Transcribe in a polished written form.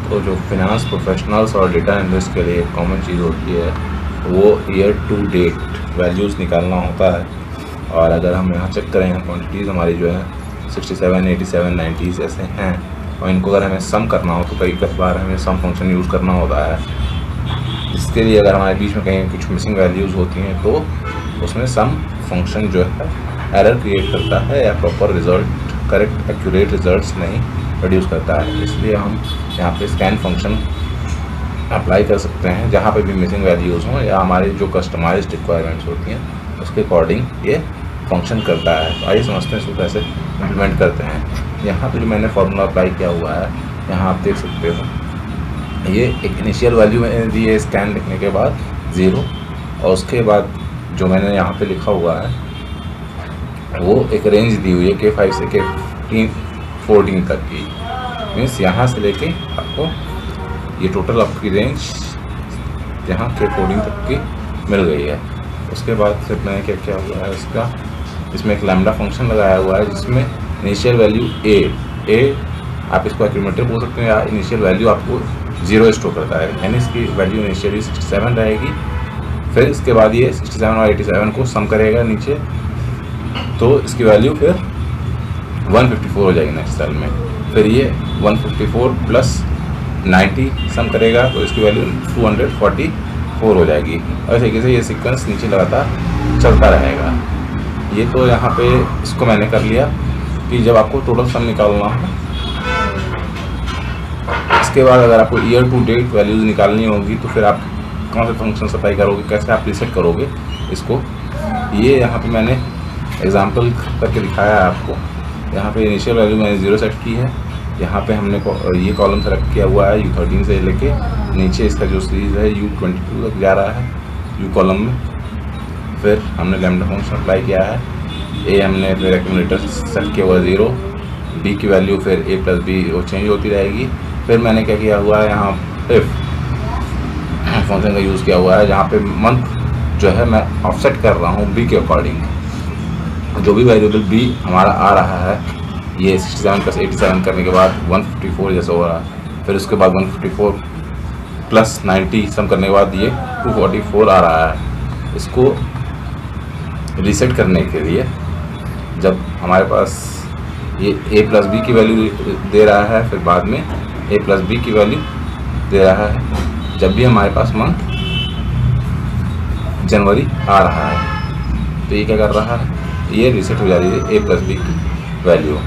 तो जो finance professionals और डेटा एनालिस्ट के लिए एक कॉमन चीज़ होती है वो ईयर टू डेट वैल्यूज़ निकालना होता है। और अगर हम यहाँ चेक करें, क्वांटिटीज़ हमारी जो है 67, 87, 90 ऐसे हैं, और इनको अगर हमें सम करना हो तो कई बार हमें सम फंक्शन यूज़ करना होता है। इसके लिए अगर हमारे बीच में कहीं कुछ मिसिंग वैल्यूज़ होती हैं तो उसमें सम फंक्शन जो है एरर क्रिएट करता है या proper result, correct accurate results नहीं प्रोड्यूस करता है। इसलिए हम यहाँ पे स्कैन फंक्शन अप्लाई कर सकते हैं जहाँ पे भी मिसिंग वैल्यूज़ हों या हमारी जो कस्टमाइज्ड रिक्वायरमेंट्स होती हैं उसके अकॉर्डिंग ये फंक्शन करता है। तो आइए समझते हैं इसको कैसे इम्प्लीमेंट करते हैं। यहाँ पे जो मैंने फार्मूला अप्लाई किया हुआ है, यहाँ आप देख सकते हो, ये एक इनिशियल वैल्यू मैंने दी है स्कैन लिखने के बाद 0, और उसके बाद जो मैंने यहाँ पे लिखा हुआ है वो एक रेंज दी हुई है K5 से K14 तक की। मीन्स यहाँ से लेके आपको ये टोटल आपकी रेंज यहाँ K14 तक की मिल गई है। उसके बाद फिर मैंने क्या किया हुआ है, इसमें एक लैम्डा फंक्शन लगाया हुआ है जिसमें इनिशियल वैल्यू ए आप इसको एक्यूमुलेटर बोल सकते हैं, या इनिशियल वैल्यू आपको 0 स्टोर करता है, यानी इसकी वैल्यू इनिशियली 67 रहेगी। फिर इसके बाद ये 67 और 87 को सम करेगा नीचे, तो इसकी वैल्यू फिर 154 हो जाएगी नेक्स्ट सेल में। फिर ये 154 प्लस 90 सम करेगा तो इसकी वैल्यू 244 हो जाएगी। और इस तरीके से ये सीक्वेंस नीचे लगातार चलता रहेगा। ये तो यहाँ पे इसको मैंने कर लिया कि जब आपको टोटल सम निकालना हो, इसके बाद अगर आपको ईयर टू डेट वैल्यूज़ निकालनी होगी तो फिर आप कौन से फंक्शन अप्लाई करोगे, कैसे आप रीसेट करोगे इसको। ये यहाँ पे मैंने एग्जांपल करके दिखाया है आपको। यहाँ पे इनिशियल वैल्यू मैंने 0 सेट की है। यहाँ पे हमने ये कॉलम सेलेक्ट किया हुआ है U13 से लेके नीचे इसका जो सीरीज़ है U22 तक जा रहा है U कॉलम में। फिर हमने लैम्डा फंक्शन अप्लाई किया है। ए हमने फिर एक्यूमुलेटर सेट किया हुआ 0, बी की वैल्यू फिर a प्लस बी वो चेंज होती रहेगी। फिर मैंने क्या किया हुआ है, यहाँ इफ फंक्शन का यूज़ किया हुआ है जहाँ पे मंथ जो है मैं ऑफसेट कर रहा हूँ बी के अकॉर्डिंग। जो भी वेरिएबल बी हमारा आ रहा है, ये 67 प्लस 87 करने के बाद 154 जैसा हो रहा है। फिर उसके बाद 154 प्लस 90 सम करने के बाद ये 244 आ रहा है। इसको रीसेट करने के लिए जब हमारे पास ये a प्लस बी की वैल्यू दे रहा है, फिर बाद में a प्लस बी की वैल्यू दे रहा है जब भी हमारे पास मंथ जनवरी आ रहा है, तो ये क्या कर रहा है, ये रीसेट हो जा रही है a प्लस बी की वैल्यू।